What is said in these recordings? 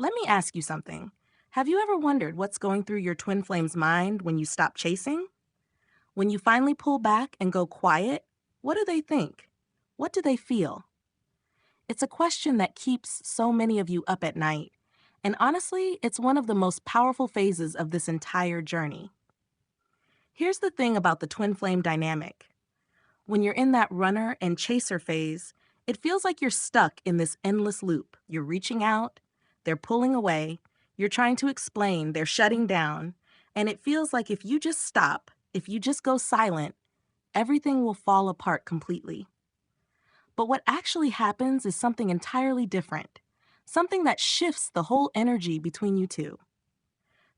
Let me ask you something. Have you ever wondered what's going through your twin flame's mind when you stop chasing? When you finally pull back and go quiet, what do they think? What do they feel? It's a question that keeps so many of you up at night. And honestly, it's one of the most powerful phases of this entire journey. Here's the thing about the twin flame dynamic. When you're in that runner and chaser phase, it feels like you're stuck in this endless loop. You're reaching out, they're pulling away, you're trying to explain, they're shutting down, and it feels like if you just stop, if you just go silent, everything will fall apart completely. But what actually happens is something entirely different, something that shifts the whole energy between you two.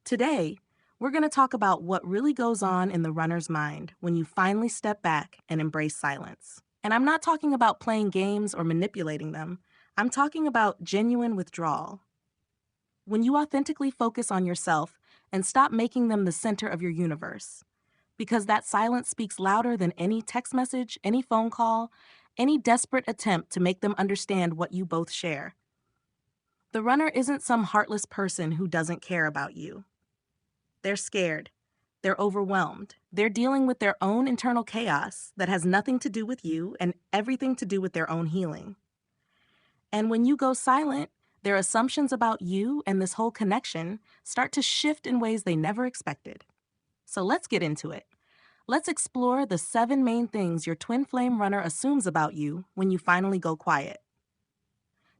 Today, we're going to talk about what really goes on in the runner's mind when you finally step back and embrace silence. And I'm not talking about playing games or manipulating them. I'm talking about genuine withdrawal. When you authentically focus on yourself and stop making them the center of your universe. Because that silence speaks louder than any text message, any phone call, any desperate attempt to make them understand what you both share. The runner isn't some heartless person who doesn't care about you. They're scared. They're overwhelmed. They're dealing with their own internal chaos that has nothing to do with you and everything to do with their own healing. And when you go silent, their assumptions about you and this whole connection start to shift in ways they never expected. So let's get into it. Let's explore the 7 main things your twin flame runner assumes about you when you finally go quiet.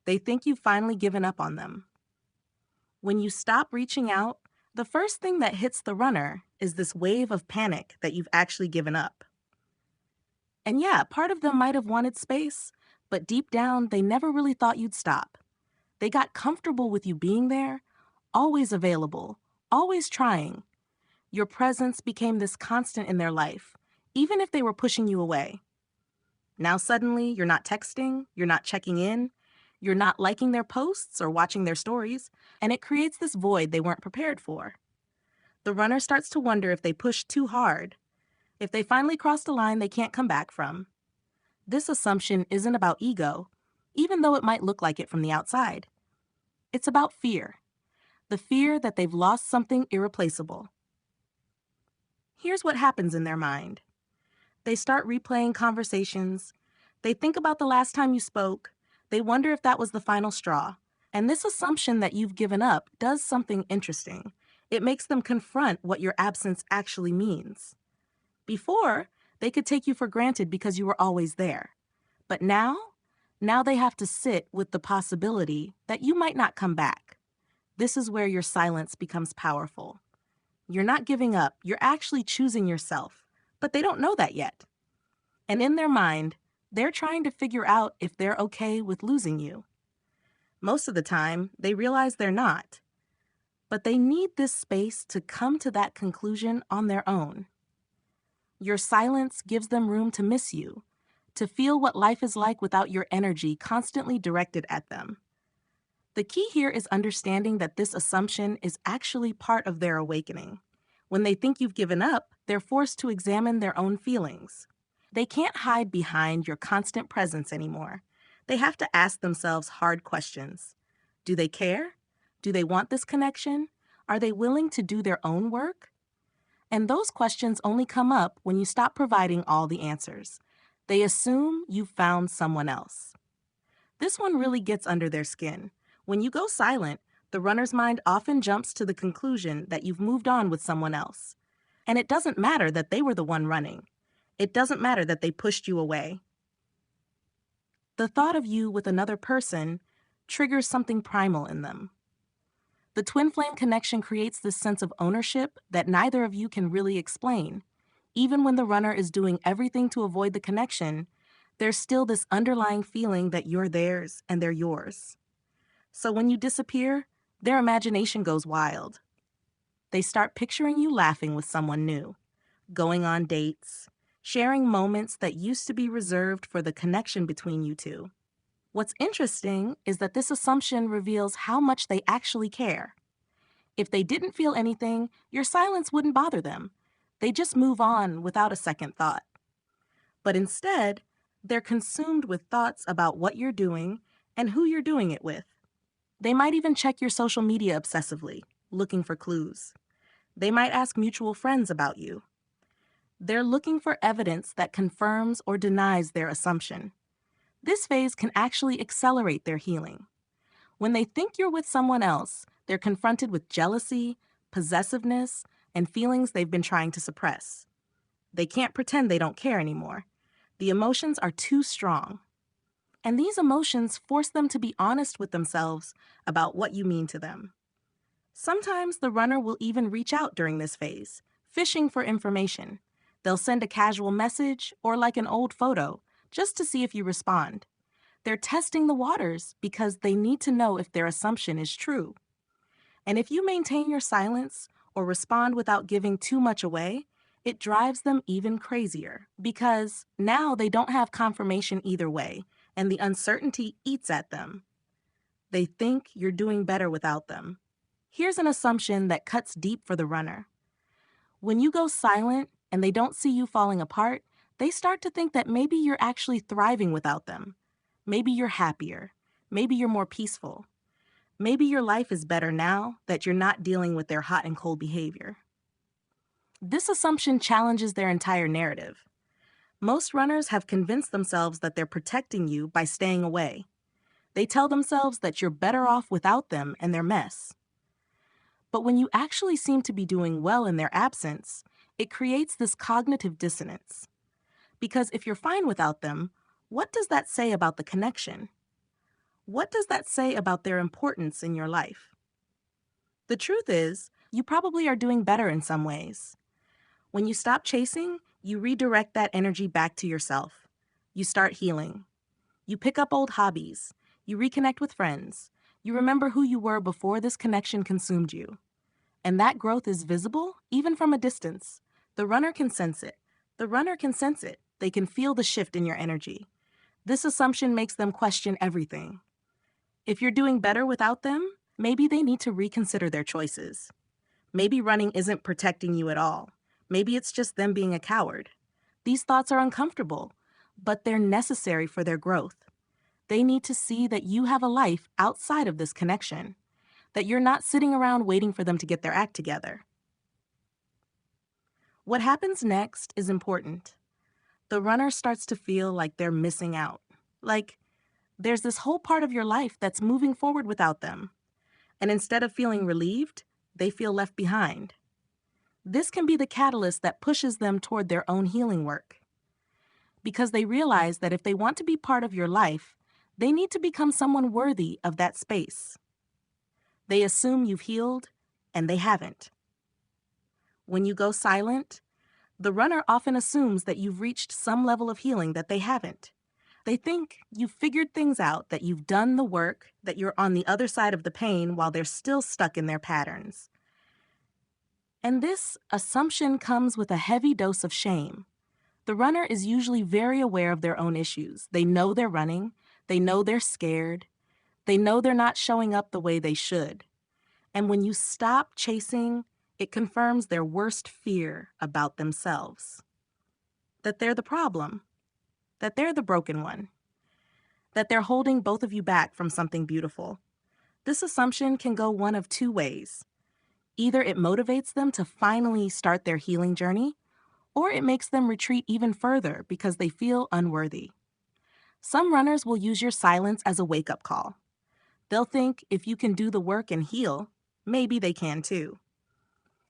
They think you've finally given up on them. When you stop reaching out, the first thing that hits the runner is this wave of panic that you've actually given up. And yeah, part of them might have wanted space, but deep down, they never really thought you'd stop. They got comfortable with you being there, always available, always trying. Your presence became this constant in their life, even if they were pushing you away. Now suddenly, you're not texting, you're not checking in, you're not liking their posts or watching their stories, and it creates this void they weren't prepared for. The runner starts to wonder if they pushed too hard, if they finally crossed a line they can't come back from. This assumption isn't about ego, even though it might look like it from the outside. It's about fear, the fear that they've lost something irreplaceable. Here's what happens in their mind. They start replaying conversations. They think about the last time you spoke. They wonder if that was the final straw. And this assumption that you've given up does something interesting. It makes them confront what your absence actually means. Before, they could take you for granted because you were always there. But now they have to sit with the possibility that you might not come back. This is where your silence becomes powerful. You're not giving up, you're actually choosing yourself. But they don't know that yet. And in their mind, they're trying to figure out if they're okay with losing you. Most of the time, they realize they're not. But they need this space to come to that conclusion on their own. Your silence gives them room to miss you, to feel what life is like without your energy constantly directed at them. The key here is understanding that this assumption is actually part of their awakening. When they think you've given up, they're forced to examine their own feelings. They can't hide behind your constant presence anymore. They have to ask themselves hard questions. Do they care? Do they want this connection? Are they willing to do their own work? And those questions only come up when you stop providing all the answers. They assume you've found someone else. This one really gets under their skin. When you go silent, the runner's mind often jumps to the conclusion that you've moved on with someone else. And it doesn't matter that they were the one running. It doesn't matter that they pushed you away. The thought of you with another person triggers something primal in them. The twin flame connection creates this sense of ownership that neither of you can really explain. Even when the runner is doing everything to avoid the connection, there's still this underlying feeling that you're theirs and they're yours. So when you disappear, their imagination goes wild. They start picturing you laughing with someone new, going on dates, sharing moments that used to be reserved for the connection between you two. What's interesting is that this assumption reveals how much they actually care. If they didn't feel anything, your silence wouldn't bother them. They just move on without a second thought. But instead, they're consumed with thoughts about what you're doing and who you're doing it with. They might even check your social media obsessively, looking for clues. They might ask mutual friends about you. They're looking for evidence that confirms or denies their assumption. This phase can actually accelerate their healing. When they think you're with someone else, they're confronted with jealousy, possessiveness, and feelings they've been trying to suppress. They can't pretend they don't care anymore. The emotions are too strong. And these emotions force them to be honest with themselves about what you mean to them. Sometimes the runner will even reach out during this phase, fishing for information. They'll send a casual message or like an old photo just to see if you respond. They're testing the waters because they need to know if their assumption is true. And if you maintain your silence or respond without giving too much away, it drives them even crazier because now they don't have confirmation either way, and the uncertainty eats at them. They think you're doing better without them. Here's an assumption that cuts deep for the runner. When you go silent and they don't see you falling apart, they start to think that maybe you're actually thriving without them. Maybe you're happier. Maybe you're more peaceful. Maybe your life is better now that you're not dealing with their hot and cold behavior. This assumption challenges their entire narrative. Most runners have convinced themselves that they're protecting you by staying away. They tell themselves that you're better off without them and their mess. But when you actually seem to be doing well in their absence, it creates this cognitive dissonance. Because if you're fine without them, what does that say about the connection? What does that say about their importance in your life? The truth is, you probably are doing better in some ways. When you stop chasing, you redirect that energy back to yourself. You start healing. You pick up old hobbies. You reconnect with friends. You remember who you were before this connection consumed you. And that growth is visible, even from a distance. The runner can sense it. The runner can sense it. They can feel the shift in your energy. This assumption makes them question everything. If you're doing better without them, maybe they need to reconsider their choices. Maybe running isn't protecting you at all. Maybe it's just them being a coward. These thoughts are uncomfortable, but they're necessary for their growth. They need to see that you have a life outside of this connection, that you're not sitting around waiting for them to get their act together. What happens next is important. The runner starts to feel like they're missing out, like there's this whole part of your life that's moving forward without them. And instead of feeling relieved, they feel left behind. This can be the catalyst that pushes them toward their own healing work. Because they realize that if they want to be part of your life, they need to become someone worthy of that space. They assume you've healed, and they haven't. When you go silent, the runner often assumes that you've reached some level of healing that they haven't. They think you've figured things out, that you've done the work, that you're on the other side of the pain while they're still stuck in their patterns. And this assumption comes with a heavy dose of shame. The runner is usually very aware of their own issues. They know they're running. They know they're scared. They know they're not showing up the way they should. And when you stop chasing, it confirms their worst fear about themselves. That they're the problem. That they're the broken one. That they're holding both of you back from something beautiful. This assumption can go one of two ways. Either it motivates them to finally start their healing journey, or it makes them retreat even further because they feel unworthy. Some runners will use your silence as a wake-up call. They'll think if you can do the work and heal, maybe they can too.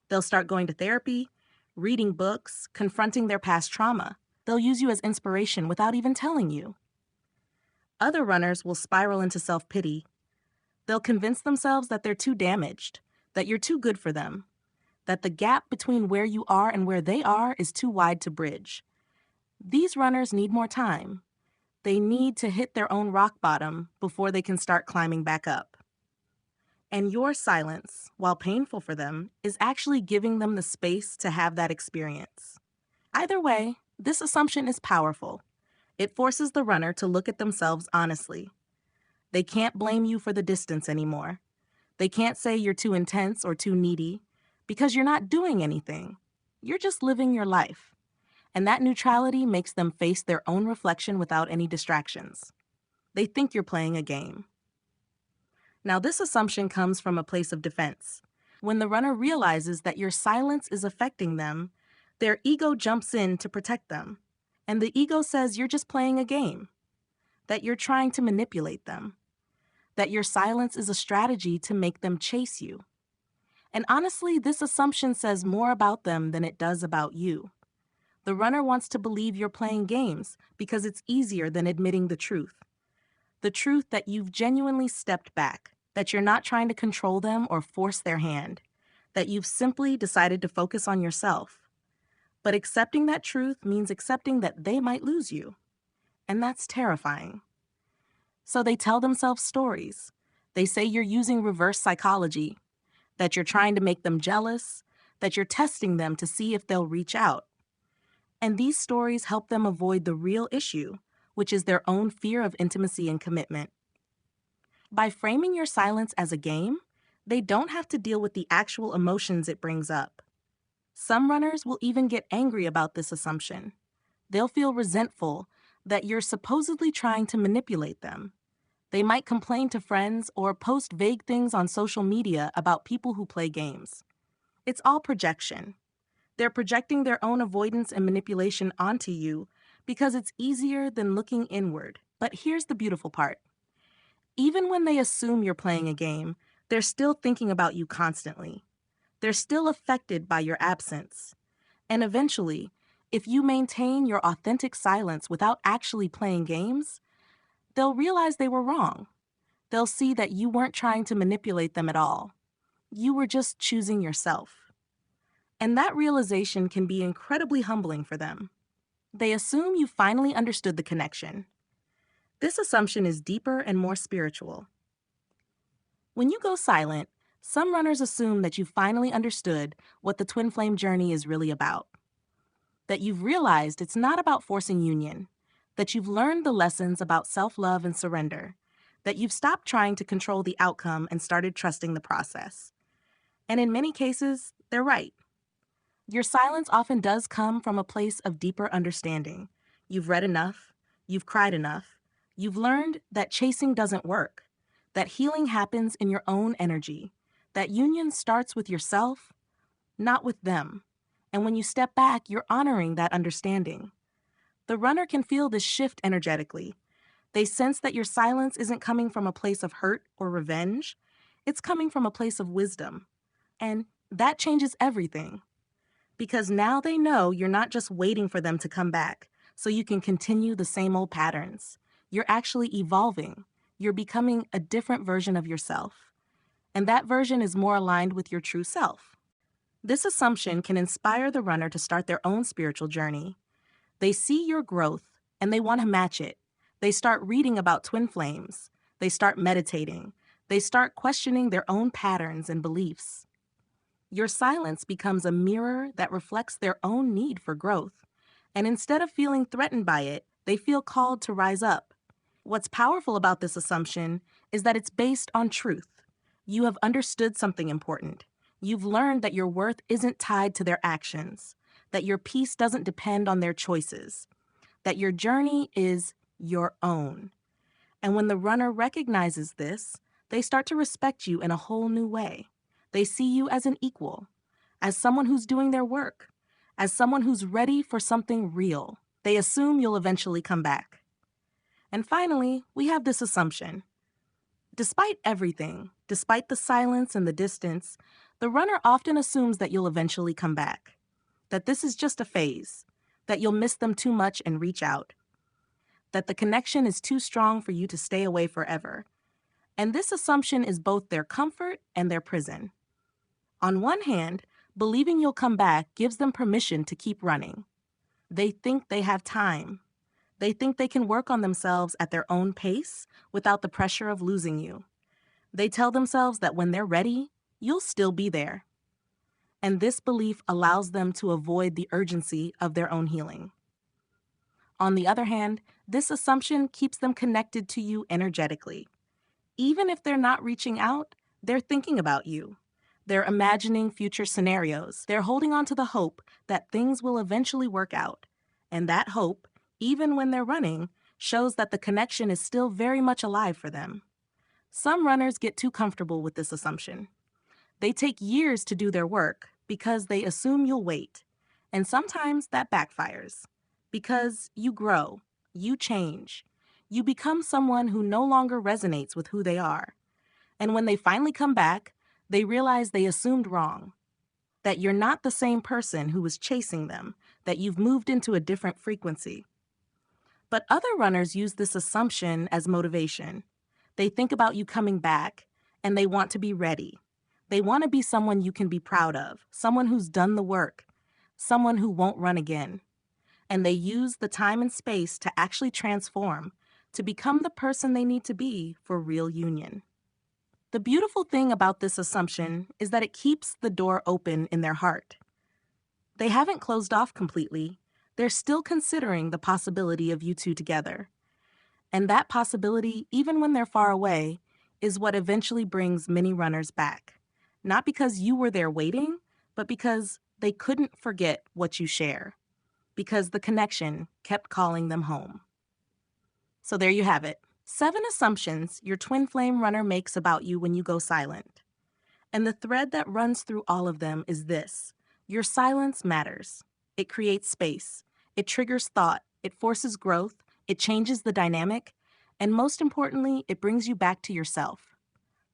They'll start going to therapy, reading books, confronting their past trauma. They'll use you as inspiration without even telling you. Other runners will spiral into self-pity. They'll convince themselves that they're too damaged, that you're too good for them, that the gap between where you are and where they are is too wide to bridge. These runners need more time. They need to hit their own rock bottom before they can start climbing back up. And your silence, while painful for them, is actually giving them the space to have that experience. Either way, this assumption is powerful. It forces the runner to look at themselves honestly. They can't blame you for the distance anymore. They can't say you're too intense or too needy, because you're not doing anything. You're just living your life. And that neutrality makes them face their own reflection without any distractions. They think you're playing a game. Now, this assumption comes from a place of defense. When the runner realizes that your silence is affecting them, their ego jumps in to protect them. And the ego says you're just playing a game, that you're trying to manipulate them, that your silence is a strategy to make them chase you. And honestly, this assumption says more about them than it does about you. The runner wants to believe you're playing games because it's easier than admitting the truth. The truth that you've genuinely stepped back, that you're not trying to control them or force their hand, that you've simply decided to focus on yourself. But accepting that truth means accepting that they might lose you. And that's terrifying. So they tell themselves stories. They say you're using reverse psychology, that you're trying to make them jealous, that you're testing them to see if they'll reach out. And these stories help them avoid the real issue, which is their own fear of intimacy and commitment. By framing your silence as a game, they don't have to deal with the actual emotions it brings up. Some runners will even get angry about this assumption. They'll feel resentful that you're supposedly trying to manipulate them. They might complain to friends or post vague things on social media about people who play games. It's all projection. They're projecting their own avoidance and manipulation onto you because it's easier than looking inward. But here's the beautiful part. Even when they assume you're playing a game, they're still thinking about you constantly. They're still affected by your absence. And eventually, if you maintain your authentic silence without actually playing games, they'll realize they were wrong. They'll see that you weren't trying to manipulate them at all. You were just choosing yourself. And that realization can be incredibly humbling for them. They assume you finally understood the connection. This assumption is deeper and more spiritual. When you go silent, some runners assume that you finally understood what the twin flame journey is really about. That you've realized it's not about forcing union, that you've learned the lessons about self-love and surrender, that you've stopped trying to control the outcome and started trusting the process. And in many cases, they're right. Your silence often does come from a place of deeper understanding. You've read enough, you've cried enough, you've learned that chasing doesn't work, that healing happens in your own energy, that union starts with yourself, not with them. And when you step back, you're honoring that understanding. The runner can feel this shift energetically. They sense that your silence isn't coming from a place of hurt or revenge. It's coming from a place of wisdom. And that changes everything. Because now they know you're not just waiting for them to come back so you can continue the same old patterns. You're actually evolving. You're becoming a different version of yourself. And that version is more aligned with your true self. This assumption can inspire the runner to start their own spiritual journey. They see your growth and they want to match it. They start reading about twin flames. They start meditating. They start questioning their own patterns and beliefs. Your silence becomes a mirror that reflects their own need for growth. And instead of feeling threatened by it, they feel called to rise up. What's powerful about this assumption is that it's based on truth. You have understood something important. You've learned that your worth isn't tied to their actions, that your peace doesn't depend on their choices, that your journey is your own. And when the runner recognizes this, they start to respect you in a whole new way. They see you as an equal, as someone who's doing their work, as someone who's ready for something real. They assume you'll eventually come back. And finally, we have this assumption. Despite everything, despite the silence and the distance, the runner often assumes that you'll eventually come back, that this is just a phase, that you'll miss them too much and reach out, that the connection is too strong for you to stay away forever. And this assumption is both their comfort and their prison. On one hand, believing you'll come back gives them permission to keep running. They think they have time. They think they can work on themselves at their own pace without the pressure of losing you. They tell themselves that when they're ready, you'll still be there. And this belief allows them to avoid the urgency of their own healing. On the other hand, this assumption keeps them connected to you energetically. Even if they're not reaching out, they're thinking about you. They're imagining future scenarios. They're holding on to the hope that things will eventually work out. And that hope, even when they're running, shows that the connection is still very much alive for them. Some runners get too comfortable with this assumption. They take years to do their work because they assume you'll wait. And sometimes that backfires because you grow, you change, you become someone who no longer resonates with who they are. And when they finally come back, they realize they assumed wrong, that you're not the same person who was chasing them, that you've moved into a different frequency. But other runners use this assumption as motivation. They think about you coming back and they want to be ready. They want to be someone you can be proud of, someone who's done the work, someone who won't run again. And they use the time and space to actually transform, to become the person they need to be for real union. The beautiful thing about this assumption is that it keeps the door open in their heart. They haven't closed off completely. They're still considering the possibility of you two together. And that possibility, even when they're far away, is what eventually brings many runners back. Not because you were there waiting, but because they couldn't forget what you share. Because the connection kept calling them home. So there you have it. 7 assumptions your twin flame runner makes about you when you go silent. And the thread that runs through all of them is this: your silence matters. It creates space. It triggers thought. It forces growth. It changes the dynamic. And most importantly, it brings you back to yourself.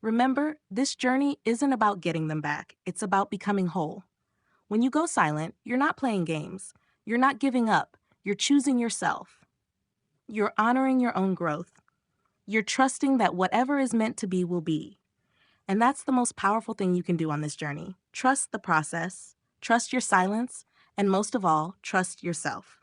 Remember, this journey isn't about getting them back. It's about becoming whole. When you go silent, you're not playing games. You're not giving up. You're choosing yourself. You're honoring your own growth. You're trusting that whatever is meant to be will be. And that's the most powerful thing you can do on this journey. Trust the process, trust your silence, and most of all, trust yourself.